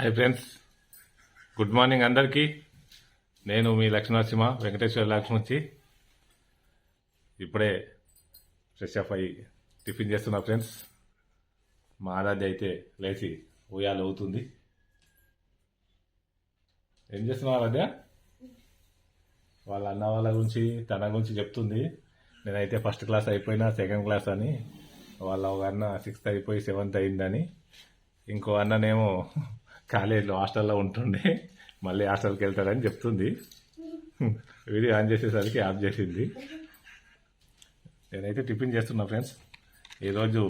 Hi friends, good morning అందరికీ. నేను మీ లక్ష్మీనరసింహ వెంకటేశ్వర లక్ష్మి వచ్చి ఇప్పుడే ఫ్రెష్ అప్ అయ్యి టిఫిన్ చేస్తున్నా ఫ్రెండ్స్. మా ఆరాధ్య అయితే లేచి ఉయ్యాలు అవుతుంది. ఏం చేస్తున్నావు ఆరాధ్య? వాళ్ళ అన్న వాళ్ళ గురించి తన గురించి చెప్తుంది. నేనైతే ఫస్ట్ క్లాస్ అయిపోయినా సెకండ్ క్లాస్ అని, వాళ్ళ ఒక అన్న 6th అయిపోయి 7th అయిందని, ఇంకో అన్ననేమో కాలేజీలో హాస్టల్లో ఉంటుండే మళ్ళీ హాస్టల్కి వెళ్తాడని చెప్తుంది. వీడియో ఆన్ చేసేసరికి ఆఫ్ చేసింది. నేనైతే టిఫిన్ చేస్తున్నా ఫ్రెండ్స్. ఈరోజు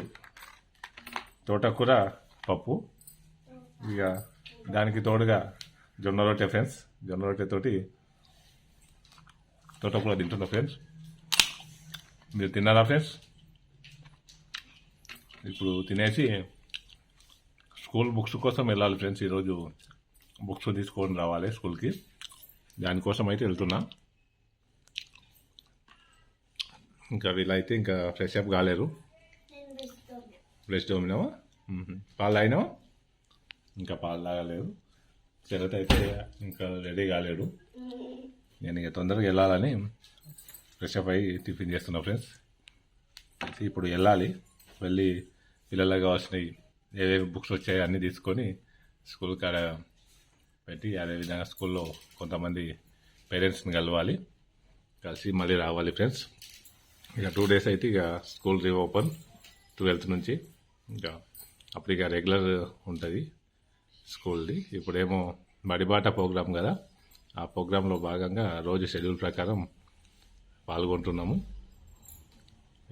తోటకూర పప్పు, ఇక దానికి తోడుగా జొన్న రొట్టె ఫ్రెండ్స్. జొన్న రొట్టెతోటి తోటకూర తింటున్నా ఫ్రెండ్స్. మీరు తిన్నారా ఫ్రెండ్స్? ఇప్పుడు తినేసి స్కూల్ బుక్స్ కోసం వెళ్ళాలి ఫ్రెండ్స్. ఈరోజు బుక్స్ తీసుకొని రావాలి స్కూల్కి. దానికోసం అయితే వెళ్తున్నా. ఇంకా వీళ్ళైతే ఇంకా ఫ్రెష్ అప్ కాలేరు. ఫ్రెష్ తోమినావా? పాలు తాగినావా? ఇంకా పాలు తాగలేదు. శరత్ అయితే ఇంకా రెడీ కాలేడు. నేను ఇక తొందరగా వెళ్ళాలని ఫ్రెష్ అప్ అయ్యి టిఫిన్ చేస్తున్నా ఫ్రెండ్స్. ఇప్పుడు వెళ్ళాలి. వెళ్ళి పిల్లలకు కావాల్సినవి ఏవేవి బుక్స్ వచ్చాయో అన్నీ తీసుకొని స్కూల్ కాడ పెట్టి, అదేవిధంగా స్కూల్లో కొంతమంది పేరెంట్స్ని కలవాలి. కలిసి మళ్ళీ రావాలి ఫ్రెండ్స్. ఇక 2 days అయితే ఇక స్కూల్ రీఓపెన్ 12th నుంచి. ఇంకా అప్పుడు ఇక రెగ్యులర్ ఉంటుంది స్కూల్ది. ఇప్పుడేమో బడిబాట ప్రోగ్రాం కదా, ఆ ప్రోగ్రాంలో భాగంగా రోజు షెడ్యూల్ ప్రకారం పాల్గొంటున్నాము.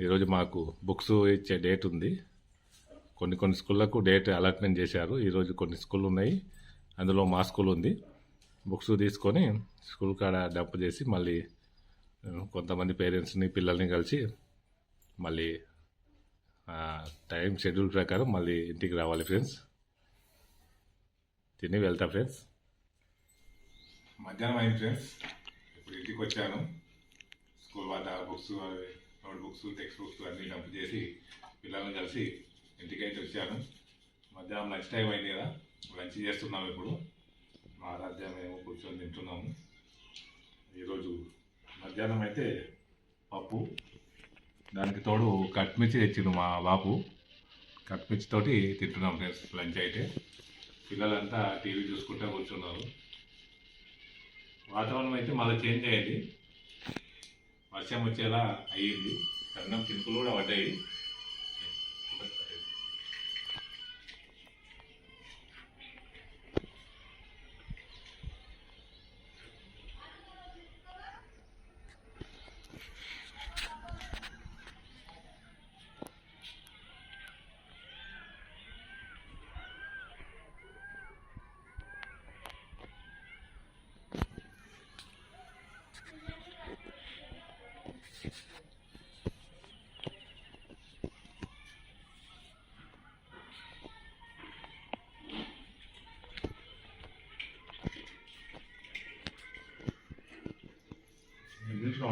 ఈరోజు మాకు బుక్స్ ఇచ్చే డేట్ ఉంది. కొన్ని స్కూళ్ళకు డేట్ అలాట్మెంట్ చేశారు. ఈరోజు కొన్ని స్కూళ్ళు ఉన్నాయి, అందులో మా స్కూల్ ఉంది. బుక్స్ తీసుకొని స్కూల్ కాడ డంప్ చేసి మళ్ళీ కొంతమంది పేరెంట్స్ని పిల్లల్ని కలిసి మళ్ళీ టైం షెడ్యూల్ ప్రకారం మళ్ళీ ఇంటికి రావాలి ఫ్రెండ్స్. తిని వెళ్తా ఫ్రెండ్స్. మధ్యాహ్నం అయింది ఫ్రెండ్స్. ఇప్పుడు ఇంటికి వచ్చాను. స్కూల్ వాళ్ళ books, note books, text books అన్నీ డంప్ చేసి పిల్లల్ని కలిసి ఇంటికైతే వచ్చాను. మధ్యాహ్నం లంచ్ టైం అయింది కదా, లంచ్ చేస్తున్నాము. ఇప్పుడు మా ఆరాధ్య మేము కూర్చొని తింటున్నాము. ఈరోజు మధ్యాహ్నం అయితే పప్పు, దానికి తోడు కట్మిర్చి తెచ్చిండు మా బాబు. కట్మిర్చితోటి తింటున్నాం ఫ్రెండ్స్ లంచ్ అయితే. పిల్లలంతా టీవీ చూసుకుంటూ కూర్చున్నారు. వాతావరణం అయితే మళ్ళీ చేంజ్ అయ్యింది. వర్షం వచ్చేలా అయ్యింది. కన్నం చినుకులు కూడా పడ్డాయి.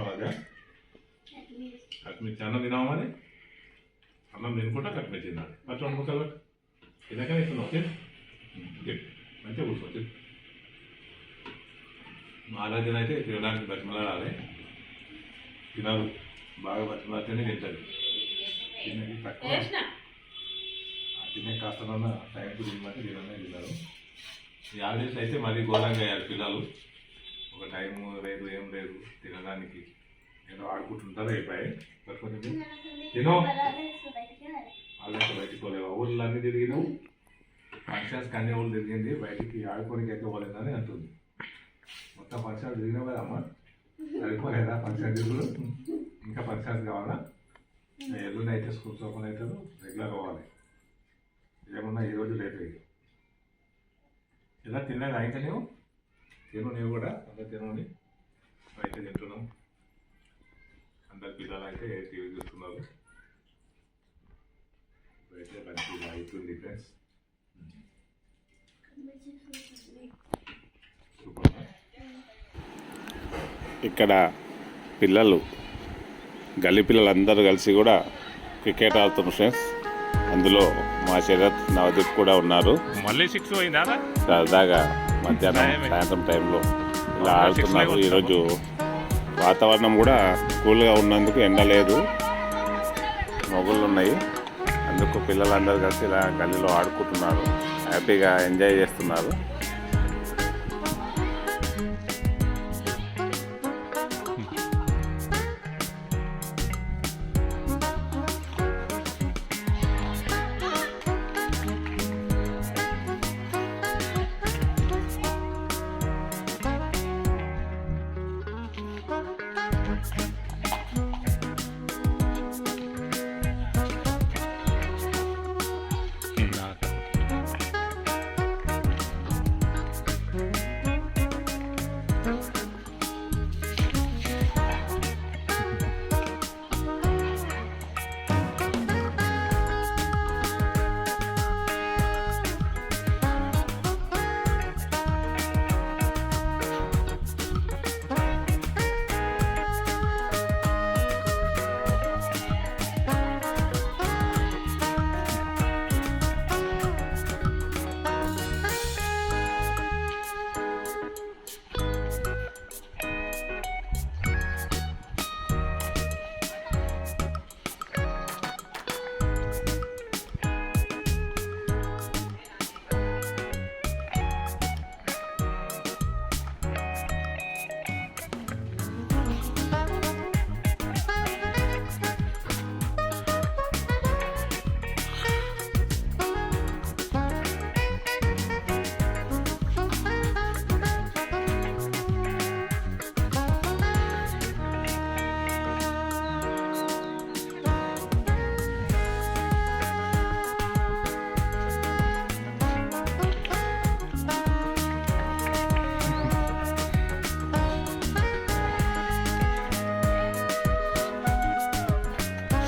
రాజా కట్మిర్చి అన్నం తినావా? మరి అన్నం తినుకుంటా కట్మిర్చి తిన్నాడు. మరి 2 ముక్కలు తినకనే ఇస్తున్నావు. మంచిగా కూర్చోవచ్చు. మా ఆరాధ్యన అయితే తినడానికి బతిమలాడాలి. తినాలి, బాగా బతిమలాడితేనే తింటుంది. తిన్నది తక్కువ, తినే కాస్తనన్నా టైంకు తినమంటే తినరు. ఈ హాలిడేస్ అయితే మరీ ఘోరంగా అయ్యారు పిల్లలు. ఒక టైం లేదు, ఏం లేదు తినడానికి. ఏదో ఆడుకుంటుంటారు. అయిపోయాయి తినో. వాళ్ళైతే బయటికి పోలేవా? ఊళ్ళో అన్నీ తిరిగినావు. ఫంక్షన్స్ కన్నీ ఊళ్ళు తిరిగింది, బయటికి ఆడుకోనికి అయితే పోలేదని అంటుంది. మొత్తం ఫంక్షన్స్ తిరిగినావు కదా అమ్మ, సరిపోలేదా ఫంక్షన్ తిరుగులు? ఇంకా ఫంక్షన్స్ కావాలా? ఎల్లుండి అయితే స్కూల్స్ ఓపెన్ అవుతారు, రెగ్యులర్ అవ్వాలి. ఏమన్నా ఈరోజు రేపు ఇలా తినలేదా ఇంకా? నీవు కూడా అందరు తినండి. అయితే తింటున్నాం. అందరు పిల్లలు అయితే టీవీ చూస్తున్నారు. అయితే మంచి అవుతుంది ఫ్రెండ్స్. ఇక్కడ పిల్లలు, గల్లీ పిల్లలందరూ కలిసి కూడా క్రికెట్ ఆడుతున్నారు ఫ్రెండ్స్. అందులో మా శరత్ నవదీప్ కూడా ఉన్నారు. మళ్ళీ 6 పోయిందా? సరదాగా మధ్యాహ్నం సాయంత్రం టైంలో ఇలా ఆడుతున్నారు. ఈరోజు వాతావరణం కూడా కూల్గా ఉన్నందుకు ఎండ లేదు, మొగుళ్ళు ఉన్నాయి. అందుకు పిల్లలందరూ కలిసి ఇలా గల్లీలో ఆడుకుంటున్నారు, హ్యాపీగా ఎంజాయ్ చేస్తున్నారు.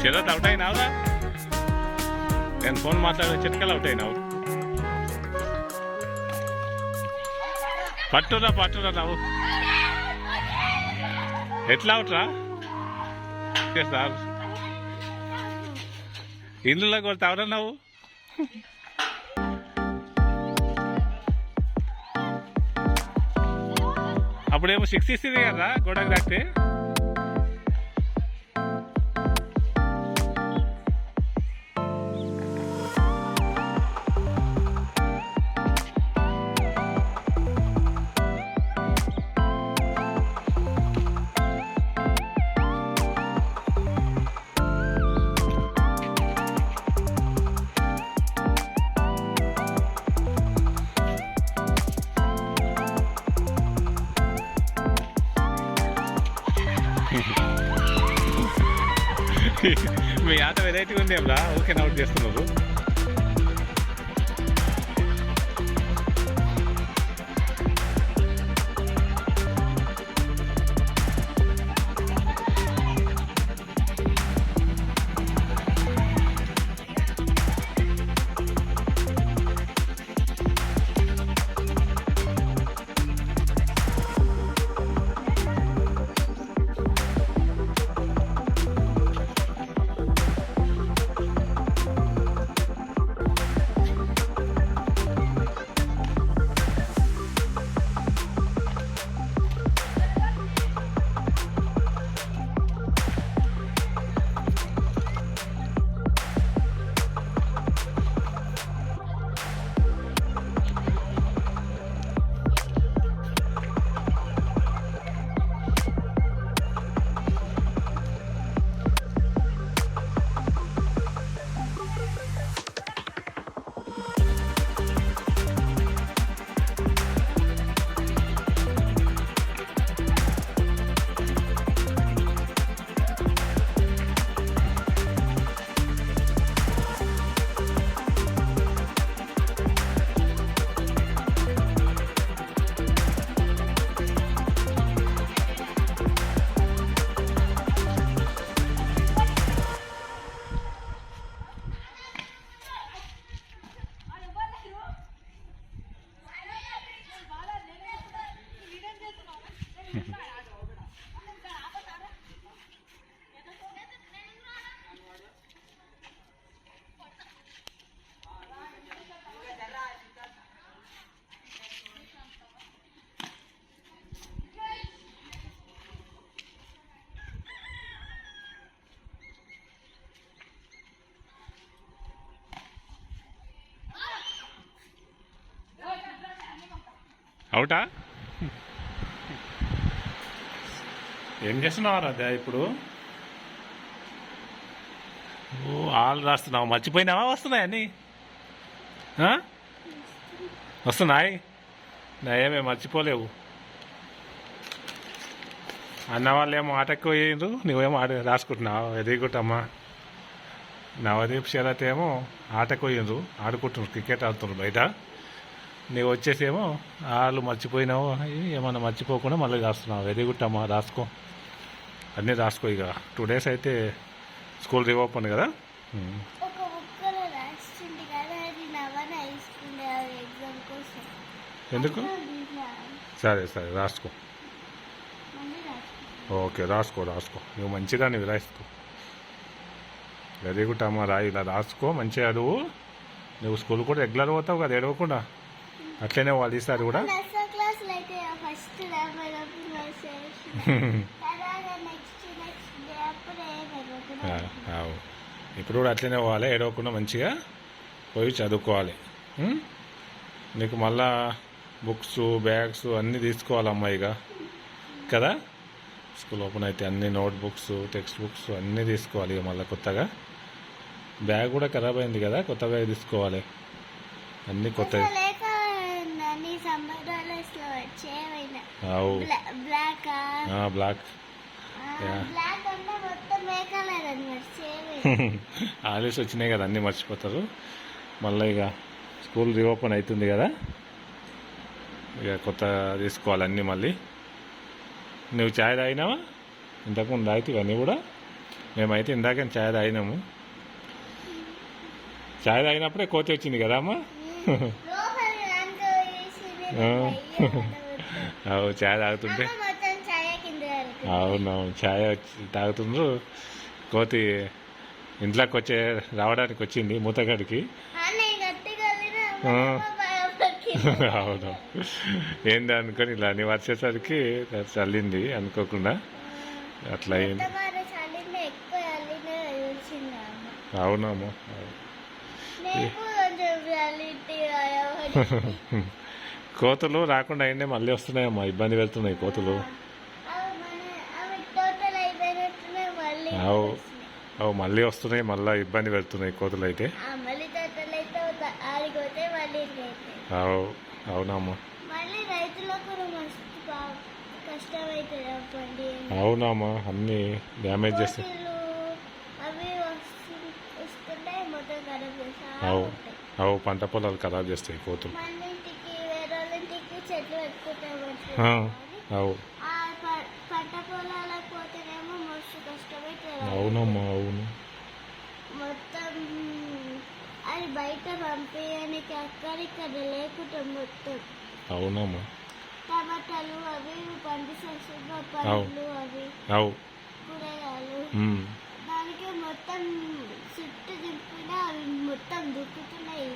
శరత్ అవుట్ అయినావురా? నేను ఫోన్ మాట్లాడే చిట్కలు అవుట్ అయినావు. పట్టురా నావు. ఎట్లా అవుట్రా? సార్ ఇందులో కొడతావురా నువ్వు? అప్పుడేమో 6 ఇస్తుంది కదా గోడకు తాకితే. మీ ఆట వెరైటీగా ఉంది ఏమరా? ఓకే అవుట్ చేస్తున్నారు. అవుటా? ఏం చేస్తున్నావు అదే ఇప్పుడు? ఓ ఆలు రాస్తున్నావు, మర్చిపోయినావా? వస్తున్నాయి అన్నీ వస్తున్నాయి. ఏమే మర్చిపోలేవు. అన్న వాళ్ళు ఏమో ఆటకు పోయిండ్రు, నువ్వేమో రాసుకుంటున్నావు. వెరీ గుడ్ అమ్మా. నవదీప్ శరత్ ఏమో ఆటకు పోయిండ్రు, ఆడుకుంటున్నారు, క్రికెట్ ఆడుతున్నారు బయట. నువ్వు వచ్చేసేమో వాళ్ళు మర్చిపోయినావు, ఏమన్నా మర్చిపోకుండా మళ్ళీ రాస్తున్నావు. వెరీ గుడ్ అమ్మా, రాసుకో, అన్నీ రాసుకో. ఇక 2 days అయితే స్కూల్ రీఓపెన్ కదా. ఎందుకు? సరే సరే రాసుకో. ఓకే రాసుకో నువ్వు మంచిగా నువ్వు రాసుకో. వెరీ గుడ్ అమ్మ, రాయి ఇలా రాసుకో మంచిగా. నువ్వు స్కూల్ కూడా రెగ్యులర్ పోతావు కదా, ఏడవకుండా. అట్లనే వాళ్ళు ఈసారి కూడా ఇప్పుడు కూడా అట్లనే పోవాలి, ఏడవకుండా మంచిగా పోయి చదువుకోవాలి. నీకు మళ్ళా బుక్స్ బ్యాగ్స్ అన్నీ తీసుకోవాలి అమ్మాయిగా కదా. స్కూల్ ఓపెన్ అయితే అన్ని నోట్ బుక్స్ టెక్స్ట్ బుక్స్ అన్నీ తీసుకోవాలి. ఇక మళ్ళీ కొత్తగా బ్యాగ్ కూడా ఖరాబ్ అయింది కదా, కొత్త బ్యాగ్ తీసుకోవాలి. అన్నీ కొత్త. బ్లాక్ ఆలీస్ వచ్చినాయి కదా, అన్నీ మర్చిపోతారు. మళ్ళీ ఇక స్కూల్ రీఓపెన్ అవుతుంది కదా, ఇక కొత్త తీసుకోవాలి అన్నీ మళ్ళీ. నువ్వు ఛాయ్ తాగినావా? ఇంతకుముందు తాగితే ఇవన్నీ కూడా. మేమైతే ఇందాక ఛాయ్ తాగినాము. ఛాయ్ తాగినప్పుడే కోతి వచ్చింది కదా అమ్మ. అవు ఛాయ్ తాగుతుంటే, అవునవును ఛాయ్ తాగుతుండ్రు. కోతి ఇంట్లోకి రావడానికి వచ్చింది మూతగడికి. అవును, ఏంది అనుకొని ఇలా అని వచ్చేసరికి చల్లింది అనుకోకుండా, అట్లా అయింది. అవునమ్మా. కోతులు రాకుండా అయిందే మళ్ళీ వస్తున్నాయమ్మా, ఇబ్బంది పెడుతున్నాయి కోతులు. అవు మళ్ళీ వస్తున్నాయి, మళ్ళీ ఇబ్బంది పెడుతున్నాయి కోతులు అయితే. అవునమ్మా. అవునమ్మా, అన్నీ డ్యామేజ్ చేస్తాయి. అవు పంట పొలాలు ఖరాబ్ చేస్తాయి కోతులు. అవు అవునమ్మా. అవును, మొత్తం అది బయట పంపించడానికి అక్కడిక్కడ లేకుండా మొత్తం. అవునమ్మా. టమాటాలు అవి పండిస్తాను, పండ్లు అవి కూరగాయలు, దానికి మొత్తం చుట్టూ దింపినా అవి మొత్తం దుక్కుతున్నాయి.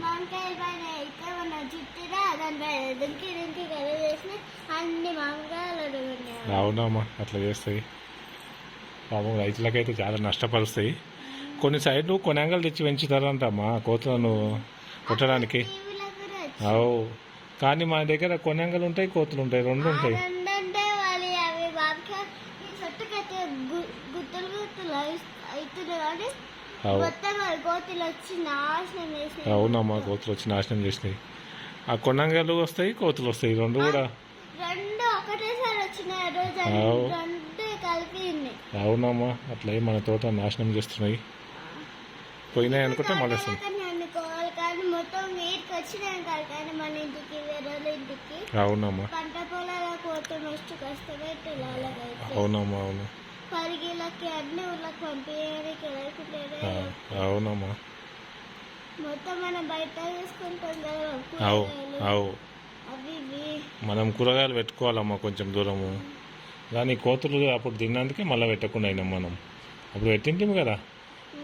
మామిడికాయల పైన అయితే మన చుట్టూరా దానిపై దుంకి దుంకి కర్రీ చేసిన అన్ని మామిడికాయలు ఉన్నాయి. అవునమ్మా, అట్లా చేస్తాయి. పాపం రైతులకైతే చాలా నష్టపరుస్తాయి. కొన్ని సైడ్లు కొనంగలు తెచ్చి పెంచుతారంటమ్మా కోతులను కొట్టడానికి. అవు కానీ మా దగ్గర కొనంగలు ఉంటాయి, కోతులు ఉంటాయి, రెండు ఉంటాయి. అవునమ్మా, కోతులు వచ్చి నాశనం చేసినాయి. ఆ కొనంగలు వస్తాయి, కోతులు వస్తాయి, రెండు కూడా. అవునమ్మా, అట్లా మన తోట నాశనం చేస్తున్నాయి. పోయినాయి అనుకుంటే మళ్ళీ అవునమ్మా. అవునమ్మా. అవును అవునమ్మా. మనం కూరగాయలు పెట్టుకోవాలమ్మా కొంచెం దూరము. కానీ కోతులు అప్పుడు తిన్నందుకే మళ్ళీ పెట్టకుండా అయినాం మనం. అప్పుడు పెట్టింటాము కదా,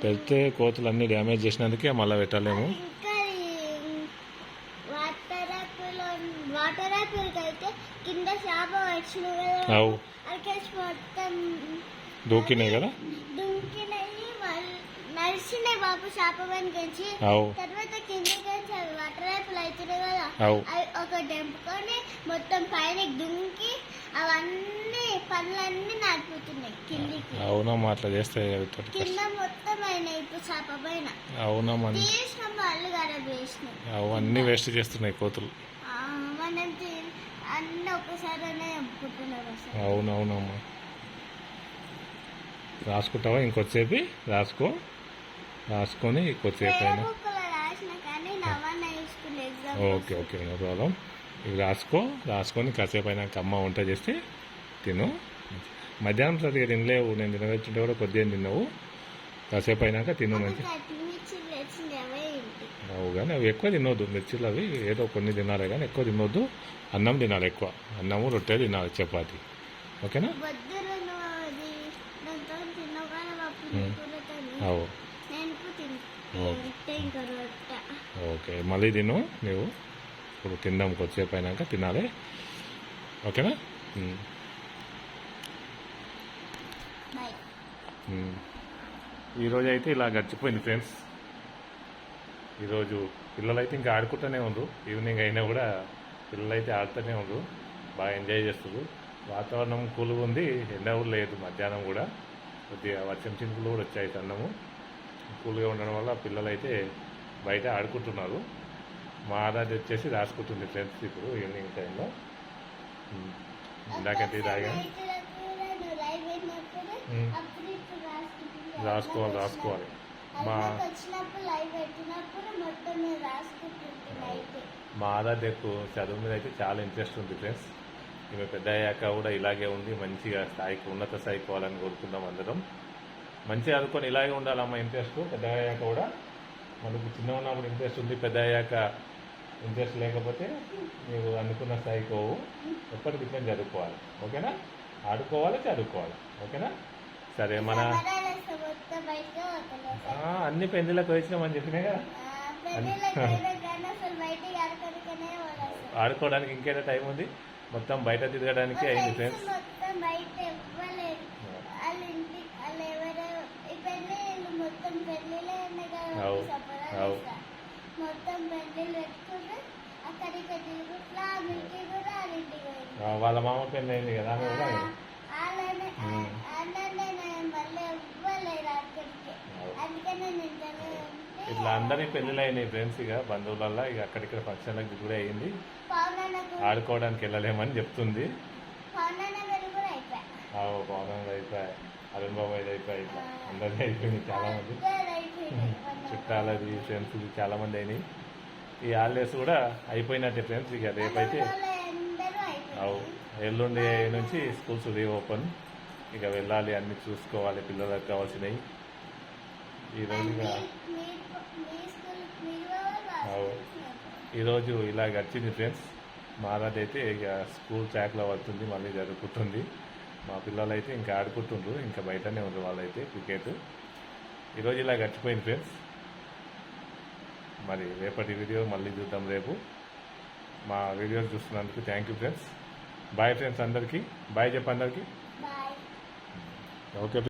పెడితే కోతులు అన్నీ డ్యామేజ్ చేసినందుకే మళ్ళీ పెట్టలేము. దూకినాయి కదా. వస్తున్నాయి బాబు శాపమని గెలిచి అవు తర్వాత కిందకి వచ్చి అవి వాటర్ రైపులు అవుతున్నాయి కదా అవు అవి ఒక డెంపుకొని మొత్తం పైన దుంకి అవన్నీ పనులన్నీ నాటిపోతున్నాయి కిందికి. అవునమ్మా, అట్లా చేస్తే అవుతుంది. కింద మొత్తం అయినాయి ఇప్పుడు చేప పైన అవునమ్మా, తీసిన వాళ్ళు ఖరాబ్ చేసినాయి. అవన్నీ వేస్ట్ చేస్తున్నాయి కోతులు. మనం అన్నీ ఒక్కసారి చంపుకుంటున్నారు అసలు. అవునవునమ్మా, రాసుకుంటావా ఇంకొద్దిసేపు? రాసుకొని కొద్దిసేపు అయినా. బుక్లో రాసిన కానీ నవన్న తీసుకునే exam. Okay okay, no problem. ఇవి రాసుకొని కాసేపు అయినాక అమ్మ వంట చేస్తే తిను. మధ్యాహ్నం సరిగ్గా తినలేవు, నేను తినవచ్చుంటే కూడా కొద్దిగా తిన్నావు. కాసేపు అయినాక తిను మంచి. అవు కానీ అవి ఎక్కువ తినొద్దు, మిర్చిలు అవి ఏదో కొన్ని తినాలి కానీ ఎక్కువ తినొద్దు. అన్నం తినాలి ఎక్కువ, అన్నము రొట్టె తినాలి, చపాతి. ఓకేనా? అవు ఓకే, మళ్ళీ తిను నువ్వు. ఇప్పుడు తిందాం, కొద్దిసేపు అయినాక తినాలి. ఓకేనా? ఈరోజు అయితే ఇలా గడిచిపోయింది ఫ్రెండ్స్. ఈరోజు పిల్లలైతే ఇంకా ఆడుకుంటూనే ఉండ్రు. ఈవినింగ్ అయినా కూడా పిల్లలైతే ఆడుతూనే ఉండ్రు, బాగా ఎంజాయ్ చేస్తారు. వాతావరణం కూల్గా ఉంది, ఎండ కూడా లేదు. మధ్యాహ్నం కూడా కొద్దిగా వర్షం చినుకులు కూడా వచ్చాయి. సన్నము కూల్గా ఉండడం వల్ల పిల్లలైతే బయట ఆడుకుంటున్నారు. మా ఆరాధ్య వచ్చేసి రాసుకుంటుంది ఫ్రెండ్స్ ఇప్పుడు ఈవినింగ్ టైంలో. ఇందాకంటే తాగా రాసుకోవాలి. మా ఆరాధ్యకు చదువు మీద అయితే చాలా ఇంట్రెస్ట్ ఉంది ఫ్రెండ్స్. ఈమె పెద్ద అయ్యాక కూడా ఇలాగే ఉంది, మంచిగా స్థాయికి ఉన్నత స్థాయికి పోవాలని కోరుకుందాం అందరం. మంచిగా చదువుకొని ఇలాగే ఉండాలమ్మా ఇంట్రెస్ట్. పెద్ద అయ్యాక కూడా మనకు చిన్న ఉన్నప్పుడు ఇంట్రెస్ట్ ఉంది, పెద్ద అయ్యాక ఇంట్రెస్ట్ లేకపోతే నీవు అనుకున్న స్థాయికి పోవు. ఎప్పటికి ఇట్లా చదువుకోవాలి. ఓకేనా? ఆడుకోవాలి, చదువుకోవాలి. ఓకేనా? సరే, మన అన్ని పెళ్లిళ్ళకి వచ్చినామని చెప్పినా కదా, ఆడుకోవడానికి ఇంకేదో టైం ఉంది. మొత్తం బయట తిరగడానికి అయింది ఫ్రెండ్స్. వాళ్ళ మామ పెళ్ళి అయింది కదా, ఆమె కూడా ఇట్లా అందరి పెళ్ళిళ్ళు అయినాయి ఫ్రెండ్స్. ఇక బంధువులల్లో ఇక అక్కడిక్కడ ఫంక్షన్లకు కూడా అయింది. ఆడుకోవడానికి వెళ్ళలేమని చెప్తుంది. పవనంలో అయిపోయాయి, అరుణ్ బాబు అయితే అయిపోయాయి, ఇట్లా అందరికీ అయిపోయింది. చాలా మంది చుట్టాలది ఫ్రెండ్స్ చాలా మంది అయినాయి. ఈ హాలిడేస్ కూడా అయిపోయినట్టే ఫ్రెండ్స్. ఇక రేపైతే ఎల్లుండి నుంచి స్కూల్స్ రీఓపెన్. ఇక వెళ్ళాలి, అన్ని చూసుకోవాలి, పిల్లలకు కావాల్సినవి. ఈరోజు ఇలా గడిచింది ఫ్రెండ్స్. మారాది అయితే ఇక స్కూల్ ట్రాక్లో పడుతుంది, మళ్ళీ జరుగుతుంది. మా పిల్లలైతే ఇంకా ఆడుకుంటుండ్రు, ఇంకా బయటనే ఉండరు వాళ్ళైతే క్రికెట్. ఈరోజు ఇలా గడిచిపోయింది ఫ్రెండ్స్. మరి రేపటి వీడియో మళ్ళీ చూద్దాం రేపు. మా వీడియోస్ చూస్తున్నందుకు thank you friends. Bye friends అందరికీ. బాయ్ చెప్పు అందరికీ. ఓకే.